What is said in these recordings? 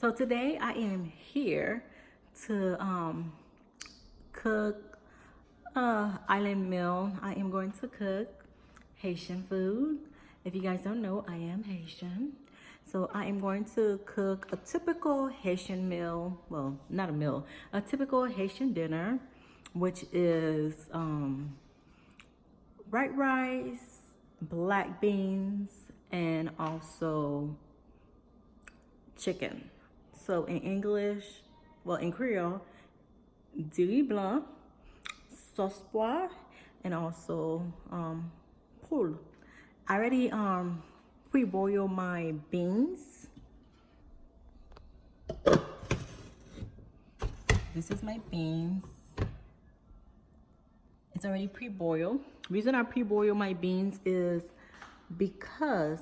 So today I am here to cook island meal. I am going to cook Haitian food. If you guys don't know, I am Haitian. So I am going to cook a typical Haitian meal. Well, not a meal, a typical Haitian dinner, which is white rice, black beans, and also chicken. So in English, well in Creole, riz blanc, sauce poire, and also poule. I already pre-boil my beans. This is my beans. It's already pre-boiled. Reason I pre-boil my beans is because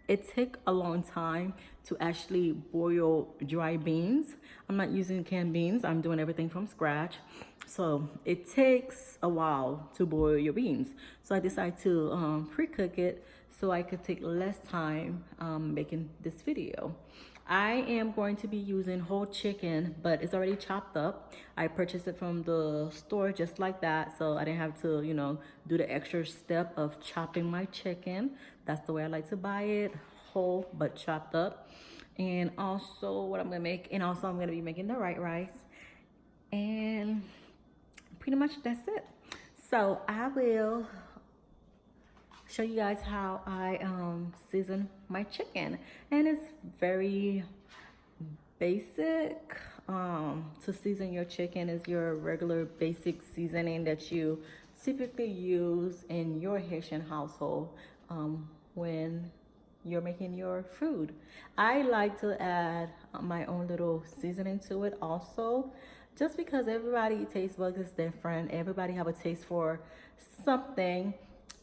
it takes a long time to actually boil dry beans. I'm not using canned beans. I'm doing everything from scratch. So it takes a while to boil your beans. So I decided to pre-cook it so I could take less time making this video. I am going to be using whole chicken, but it's already chopped up. I purchased it from the store just like that, so I didn't have to, you know, do the extra step of chopping my chicken. That's the way I like to buy it, whole but chopped up. And also what I'm gonna make, and also I'm gonna be making the white rice. And pretty much that's it. So I will show you guys how I season my chicken, and it's very basic. To season your chicken is your regular basic seasoning that you typically use in your Haitian household when you're making your food. I like to add my own little seasoning to it also, just because everybody taste buds is different. Everybody have a taste for something,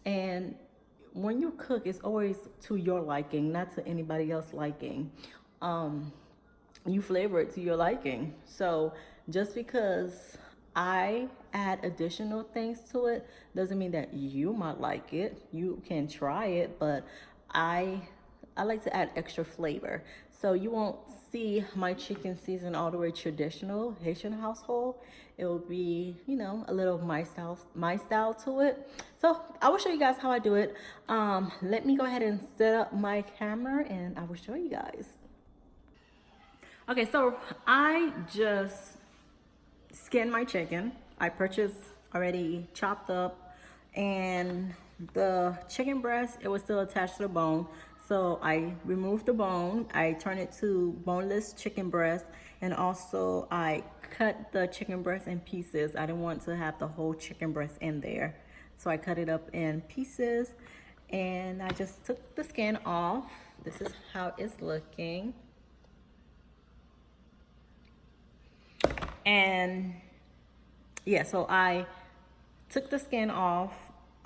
and when you cook, it's always to your liking, not to anybody else liking. You flavor it to your liking. So just because I add additional things to it doesn't mean that you might like it. You can try it, but I like to add extra flavor. So you won't see my chicken seasoned all the way traditional Haitian household. It will be, you know, a little of my style to it. So I will show you guys how I do it. Let me go ahead and set up my camera and I will show you guys. Okay, so I just skinned my chicken. I purchased already chopped up, and the chicken breast, it was still attached to the bone. So I removed the bone, I turned it to boneless chicken breast, and also I cut the chicken breast in pieces. I didn't want to have the whole chicken breast in there. So I cut it up in pieces, and I just took the skin off. This is how it's looking. And yeah, so I took the skin off,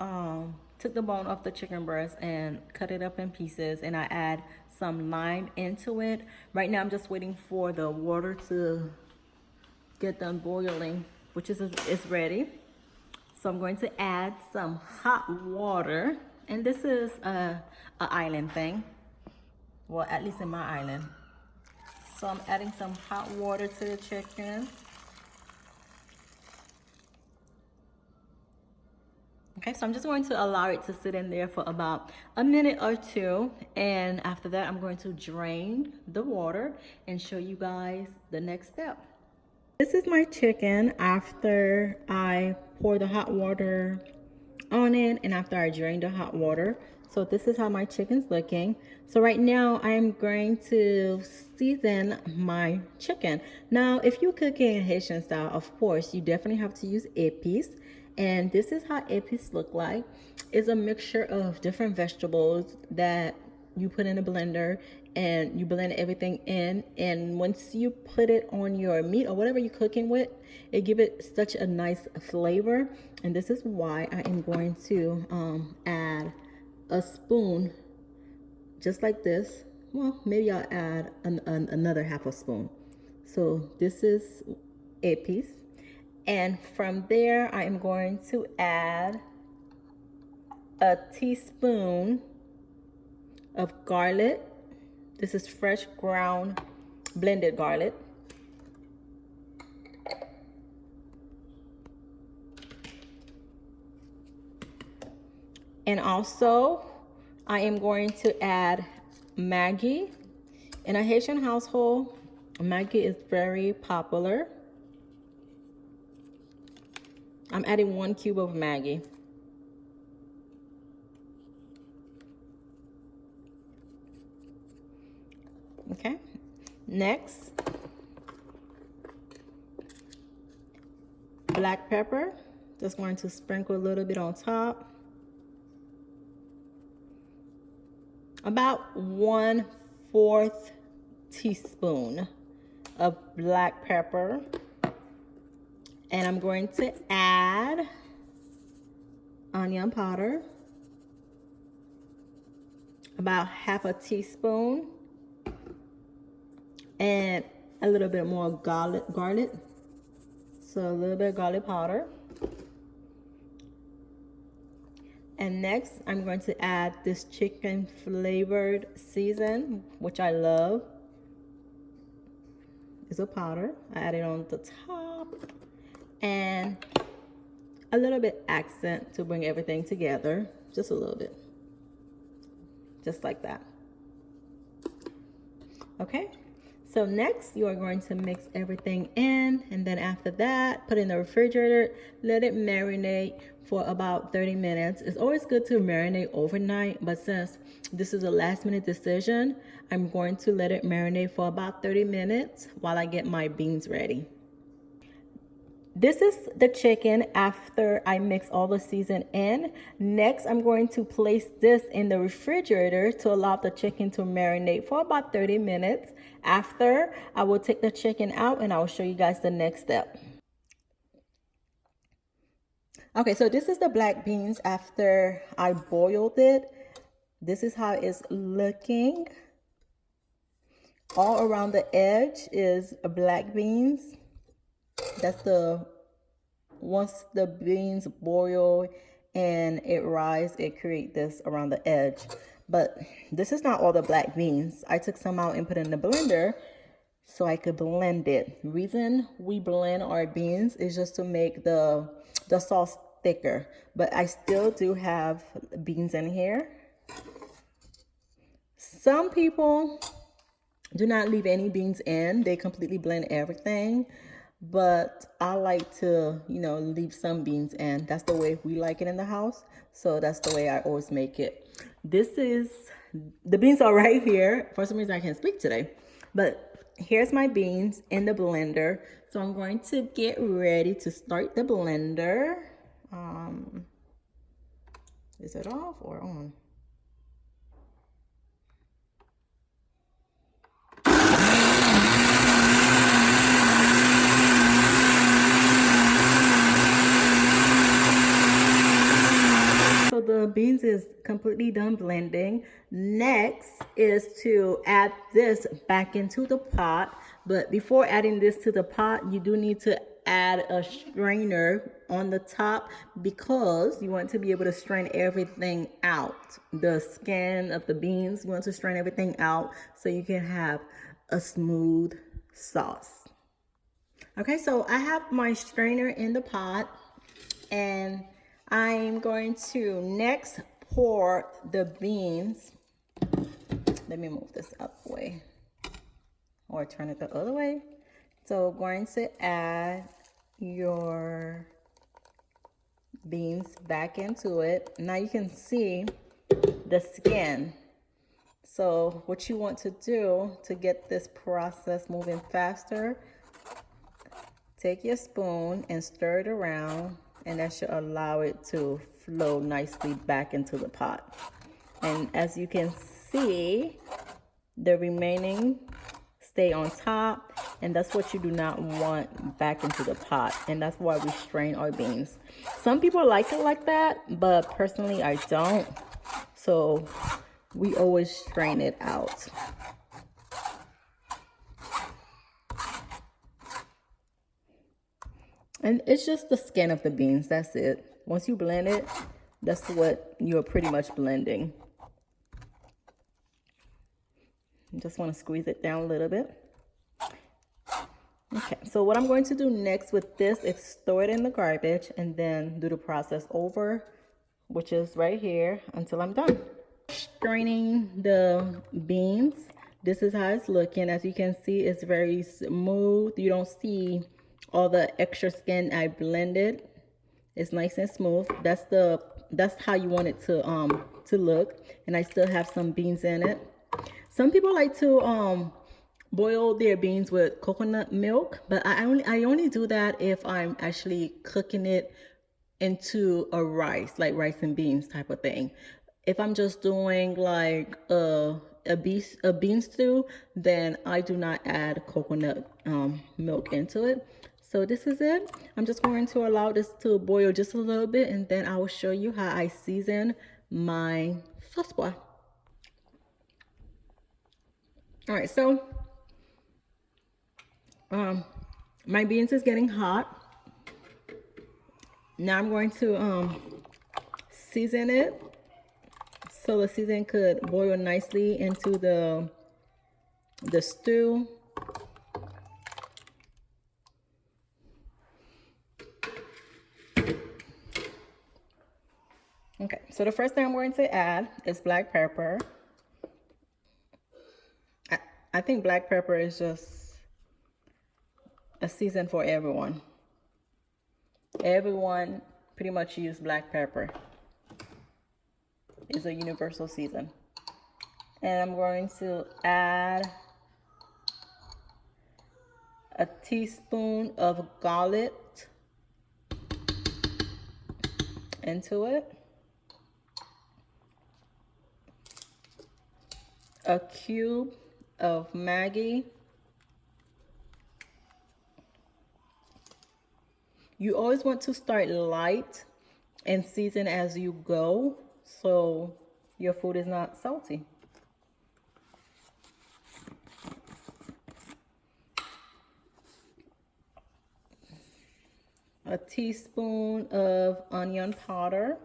took the bone off the chicken breast and cut it up in pieces, and I add some lime into it. Right now I'm just waiting for the water to get done boiling, which is ready. So I'm going to add some hot water, and this is a island thing. Well, at least in my island. So I'm adding some hot water to the chicken. Okay, so I'm just going to allow it to sit in there for about a minute or two. And after that, I'm going to drain the water and show you guys the next step. This is my chicken after I pour the hot water on it and after I drain the hot water. So this is how my chicken's looking. So right now I'm going to season my chicken. Now, if you're cooking in Haitian style, of course, you definitely have to use épices. And this is how épices look like. It's a mixture of different vegetables that you put in a blender and you blend everything in. And once you put it on your meat or whatever you're cooking with, it gives it such a nice flavor. And this is why I am going to add a spoon just like this. Well, maybe I'll add another half a spoon. So this is épices. And from there, I am going to add a teaspoon of garlic. This is fresh ground blended garlic. And also, I am going to add Maggi. In a Haitian household, Maggi is very popular. I'm adding 1 cube of Maggi. Okay, next, black pepper. Just going to sprinkle a little bit on top. About 1/4 teaspoon of black pepper. And I'm going to add onion powder. About 1/2 teaspoon. And a little bit more garlic. So a little bit of garlic powder. And next, I'm going to add this chicken flavored season, which I love. It's a powder. I add it on the top. And a little bit accent to bring everything together. Just a little bit. Just like that. Okay. So next, you are going to mix everything in, and then after that, put it in the refrigerator, let it marinate for about 30 minutes. It's always good to marinate overnight, but since this is a last minute decision, I'm going to let it marinate for about 30 minutes while I get my beans ready. This is the chicken after I mix all the season in. Next, I'm going to place this in the refrigerator to allow the chicken to marinate for about 30 minutes. After, I will take the chicken out and I will show you guys the next step. Okay, so this is the black beans after I boiled it. This is how it's looking. All around the edge is black beans. That's once the beans boil and it rise, it creates this around the edge. But this is not all the black beans. I took some out and put it in the blender so I could blend it. The reason we blend our beans is just to make the sauce thicker. But I still do have beans in here. Some people do not leave any beans in. They completely blend everything. But I like to, leave some beans in. That's the way we like it in the house. So that's the way I always make it. The beans are right here. For some reason I can't speak today. But here's my beans in the blender. So I'm going to get ready to start the blender. Is it off or on? So the beans is completely done blending. Next is to add this back into the pot. But before adding this to the pot, you do need to add a strainer on the top because you want to be able to strain everything out. The skin of the beans, you want to strain everything out so you can have a smooth sauce. Okay, so I have my strainer in the pot and I'm going to next pour the beans. Let me move this up way or turn it the other way. So going to add your beans back into it. Now you can see the skin. So what you want to do to get this process moving faster, take your spoon and stir it around, and that should allow it to flow nicely back into the pot. And as you can see, the remaining stay on top, and that's what you do not want back into the pot, and that's why we strain our beans. Some people like it like that, but personally I don't, so we always strain it out. And it's just the skin of the beans, that's it. Once you blend it, that's what you're pretty much blending. You just want to squeeze it down a little bit. Okay, so what I'm going to do next with this is throw it in the garbage and then do the process over, which is right here, until I'm done. Straining the beans. This is how it's looking. As you can see, it's very smooth. You don't see all the extra skin I blended. It's nice and smooth. That's how you want it to look. And I still have some beans in it. Some people like to boil their beans with coconut milk, but I only do that if I'm actually cooking it into a rice, like rice and beans type of thing. If I'm just doing like a bean stew, then I do not add coconut milk into it. So this is it. I'm just going to allow this to boil just a little bit, and then I will show you how I season my sauce bar. All right, so my beans is getting hot. Now I'm going to season it so the season could boil nicely into the stew. Okay, so the first thing I'm going to add is black pepper. I think black pepper is just a season for everyone. Everyone pretty much use black pepper. It's a universal season. And I'm going to add a teaspoon of garlic into it. A cube of Maggi. You always want to start light and season as you go so your food is not salty. A teaspoon of onion powder.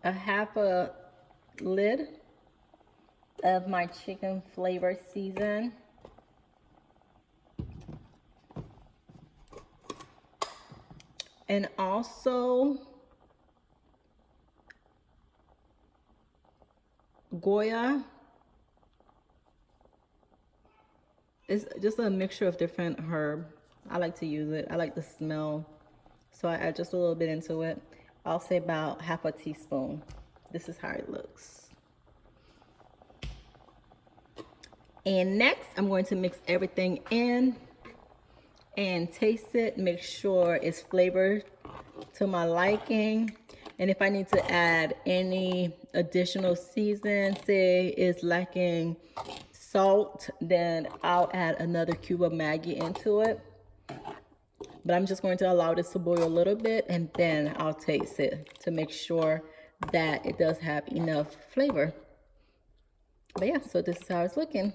A half a lid of my chicken flavor season. And also Goya. It's just a mixture of different herb. I like to use it. I like the smell. So I add just a little bit into it. I'll say about half a teaspoon. This is how it looks. And next, I'm going to mix everything in and taste it. Make sure it's flavored to my liking. And if I need to add any additional season, say it's lacking salt, then I'll add another cube of Maggi into it. But I'm just going to allow this to boil a little bit, and then I'll taste it to make sure that it does have enough flavor. But yeah, so this is how it's looking.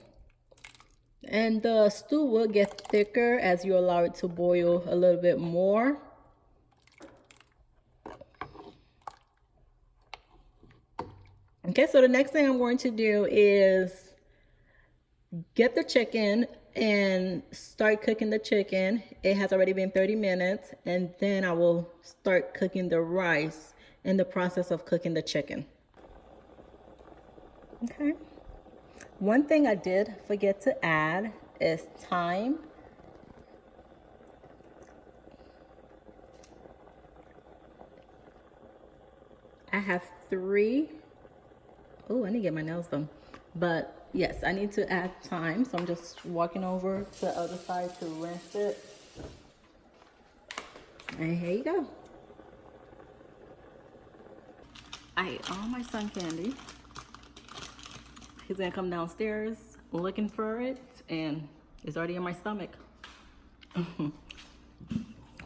And the stew will get thicker as you allow it to boil a little bit more. Okay, so the next thing I'm going to do is get the chicken and start cooking the chicken. It has already been 30 minutes, and then I will start cooking the rice in the process of cooking the chicken. Okay. One thing I did forget to add is thyme. I have 3. Oh, I need to get my nails done. But yes, I need to add thyme. So I'm just walking over to the other side to rinse it. And here you go. I ate all my sun candy. He's gonna come downstairs looking for it, and it's already in my stomach. All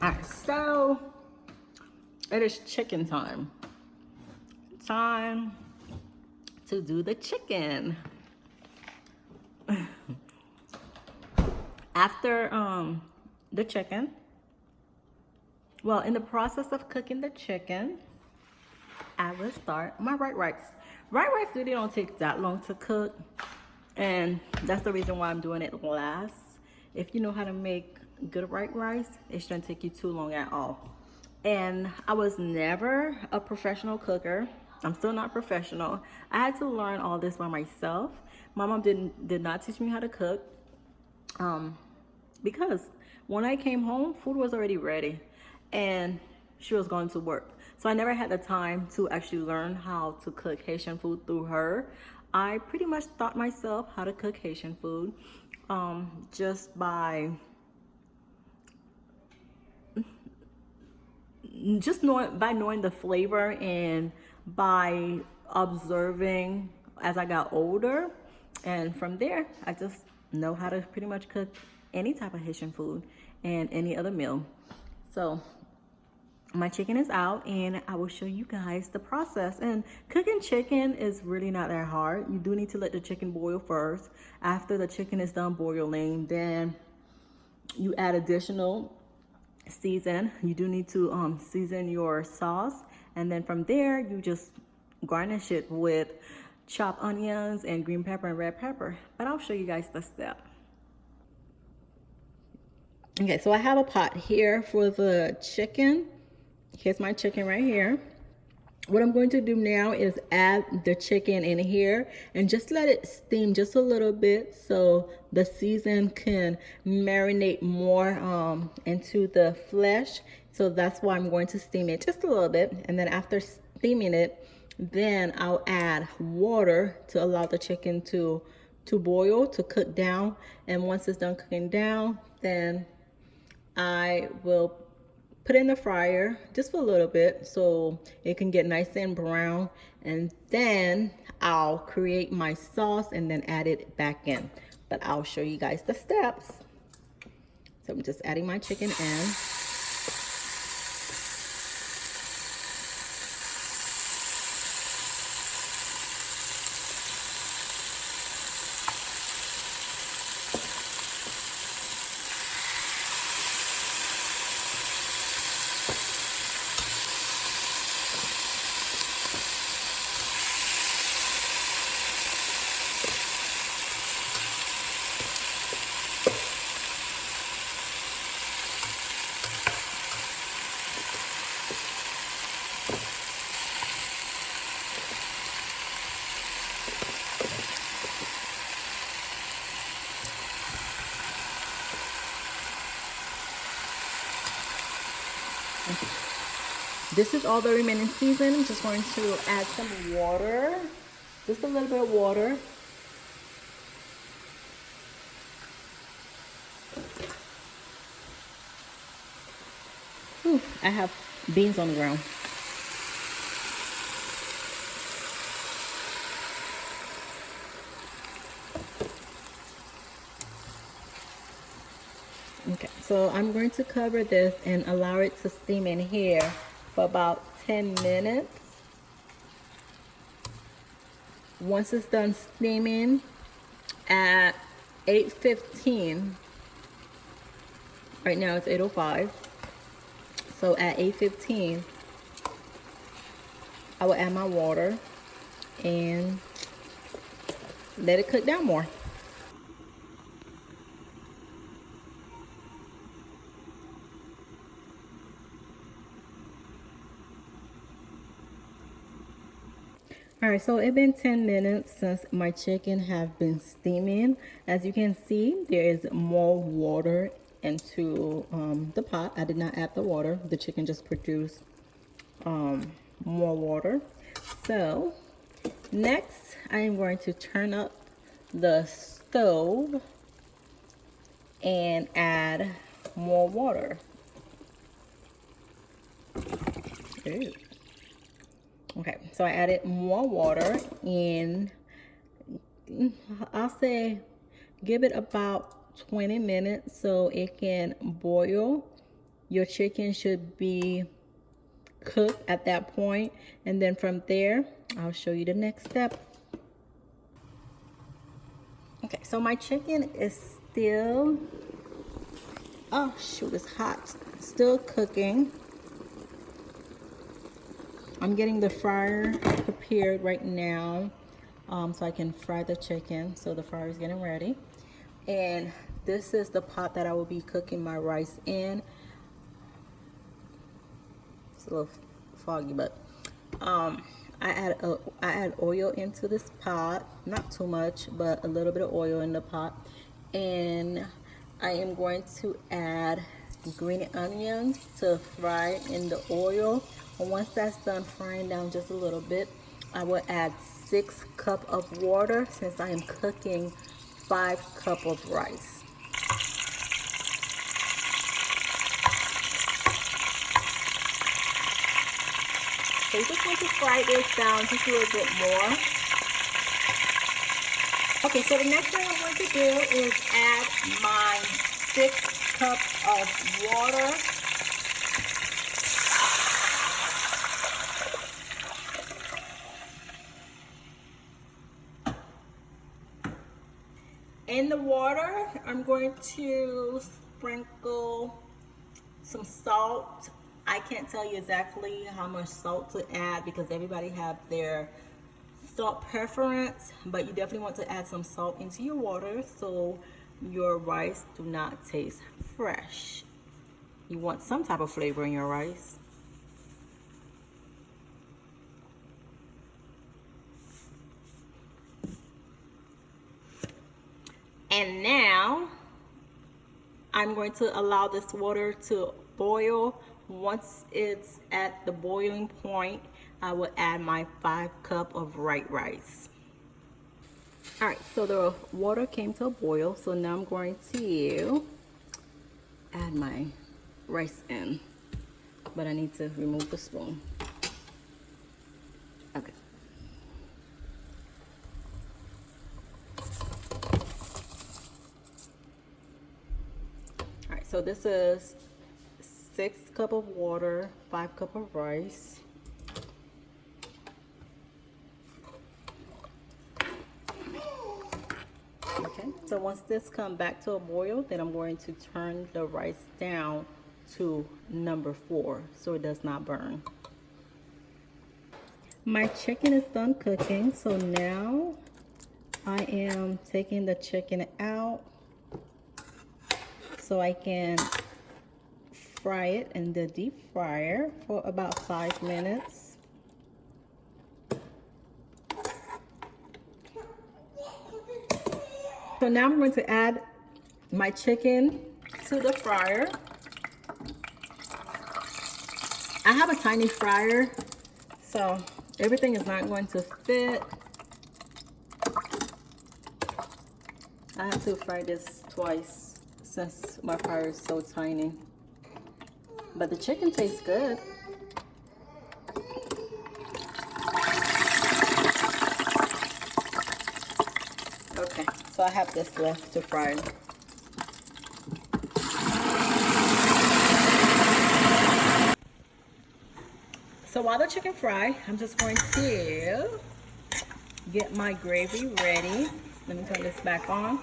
right, so it is chicken time. Time to do the chicken. After the chicken, well, in the process of cooking the chicken, I will start my white rice. White rice really don't take that long to cook, and that's the reason why I'm doing it last. If you know how to make good white rice, it shouldn't take you too long at all. And I was never a professional cooker. I'm still not professional. I had to learn all this by myself. My mom did not teach me how to cook, because when I came home, food was already ready and she was going to work. So I never had the time to actually learn how to cook Haitian food through her. I pretty much taught myself how to cook Haitian food just by knowing the flavor, and by observing as I got older. And from there, I just know how to pretty much cook any type of Haitian food and any other meal. So my chicken is out, and I will show you guys the process. And cooking chicken is really not that hard. You do need to let the chicken boil first. After the chicken is done boiling, then you add additional season. You do need to season your sauce, and then from there you just garnish it with chopped onions and green pepper and red pepper. But I'll show you guys the step. Okay, so I have a pot here for the chicken. Here's my chicken right here. What I'm going to do now is add the chicken in here and just let it steam just a little bit so the season can marinate more into the flesh. So that's why I'm going to steam it just a little bit. And then after steaming it, then I'll add water to allow the chicken to boil, to cook down. And once it's done cooking down, then I will put it in the fryer just for a little bit so it can get nice and brown, and then I'll create my sauce and then add it back in. But I'll show you guys the steps. So I'm just adding my chicken in. This is all the remaining season. I'm just going to add some water, just a little bit of water. Whew, I have beans on the ground. Okay, so I'm going to cover this and allow it to steam in here for about 10 minutes. Once it's done steaming at 8:15, right now it's 8:05. So at 8:15, I will add my water and let it cook down more. All right, so it's been 10 minutes since my chicken have been steaming. As you can see, there is more water into the pot. I did not add the water. The chicken just produced more water. So next, I am going to turn up the stove and add more water. Ooh. Okay, so I added more water, and I'll say give it about 20 minutes so it can boil. Your chicken should be cooked at that point, and then from there I'll show you the next step. Okay, so my chicken is still Oh shoot, it's hot. Still cooking. I'm getting the fryer prepared right now, so I can fry the chicken. So the fryer is getting ready. And this is the pot that I will be cooking my rice in. It's a little foggy, but I add oil into this pot, not too much, but a little bit of oil in the pot. And I am going to add green onions to fry in the oil. And once that's done frying down just a little bit, I will add 6 cups of water since I am cooking 5 cups of rice. So you just want to fry this down just a little bit more. Okay, so the next thing I'm going to do is add my 6 cups of water. In the water, I'm going to sprinkle some salt. I can't tell you exactly how much salt to add because everybody have their salt preference, but you definitely want to add some salt into your water so your rice do not taste fresh. You want some type of flavor in your rice. And now I'm going to allow this water to boil. Once it's at the boiling point, I will add my 5 cups of white rice. All right, so the water came to a boil, so now I'm going to add my rice in, but I need to remove the spoon. Okay. All right, so this is 6 cups of water, 5 cups of rice. Okay, so once this comes back to a boil, then I'm going to turn the rice down to number 4 so it does not burn. My chicken is done cooking, so now I am taking the chicken out so I can fry it in the deep fryer for about 5 minutes. So now I'm going to add my chicken to the fryer. I have a tiny fryer, so everything is not going to fit. I have to fry this twice since my fryer is so tiny. But the chicken tastes good. Okay, so I have this left to fry. So while the chicken fry, I'm just going to get my gravy ready. Let me turn this back on.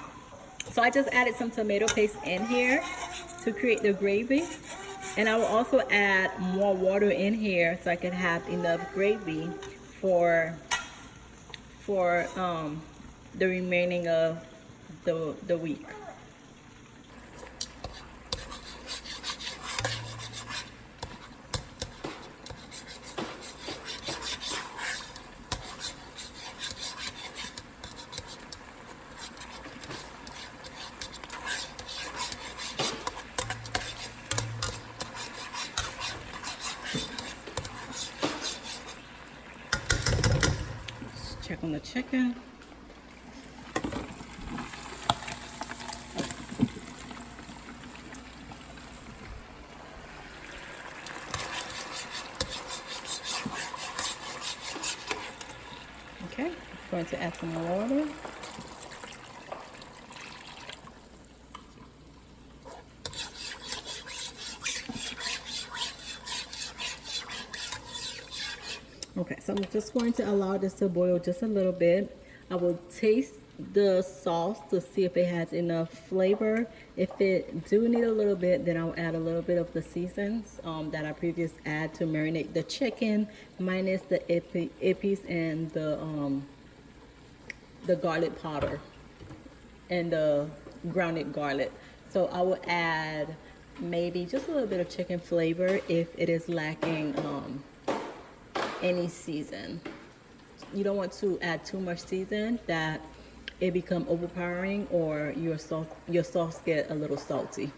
So I just added some tomato paste in here to create the gravy. And I will also add more water in here so I can have enough gravy for the remaining of the week. Check on the chicken. Okay, I'm going to add some water. Okay, so I'm just going to allow this to boil just a little bit. I will taste the sauce to see if it has enough flavor. If it do need a little bit, then I'll add a little bit of the seasons that I previously add to marinate the chicken, minus the ippies and the garlic powder and the grounded garlic. So I will add maybe just a little bit of chicken flavor if it is lacking any season. You don't want to add too much season that it become overpowering or your sauce get a little salty.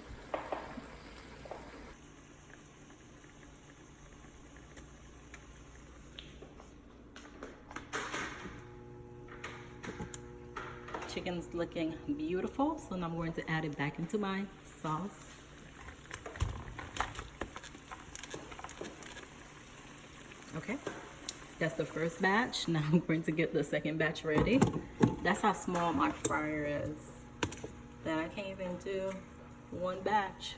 Chicken's looking beautiful, so now I'm going to add it back into my sauce. Okay, that's the first batch. Now I'm going to get the second batch ready. That's how small my fryer is, that I can't even do one batch.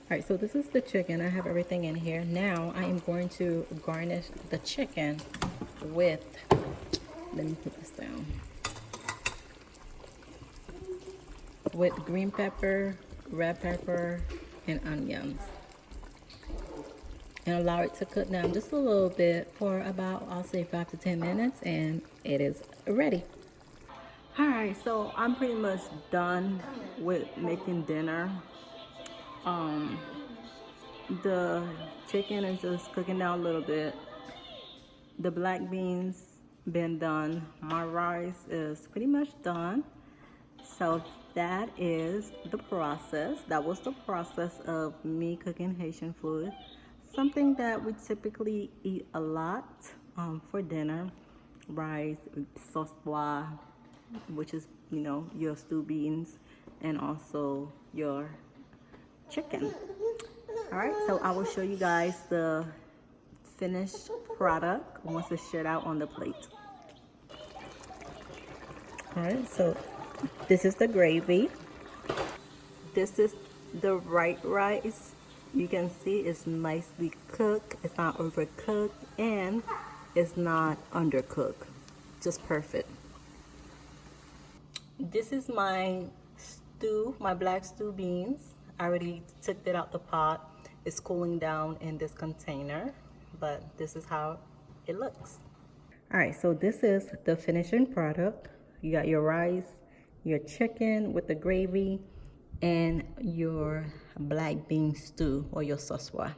All right, so this is the chicken. I have everything in here. Now I am going to garnish the chicken with, let me put this down, with green pepper, red pepper, and onions. And allow it to cook down just a little bit for about, I'll say 5 to 10 minutes, and it is ready. All right, so I'm pretty much done with making dinner. The chicken is just cooking down a little bit. The black beans been done. My rice is pretty much done. So that is the process. That was the process of me cooking Haitian food. Something that we typically eat a lot for dinner. Rice, sauce pois, which is, you know, your stew beans, and also your chicken. All right, so I will show you guys the finished product once it's shared out on the plate. All right, so this is the gravy. This is the white rice. You can see it's nicely cooked. It's not overcooked and it's not undercooked. Just perfect. This is my stew, my black stew beans. I already took it out the pot. It's cooling down in this container, but this is how it looks. All right, so this is the finishing product. You got your rice, your chicken with the gravy, and your black bean stew or your sauce pois.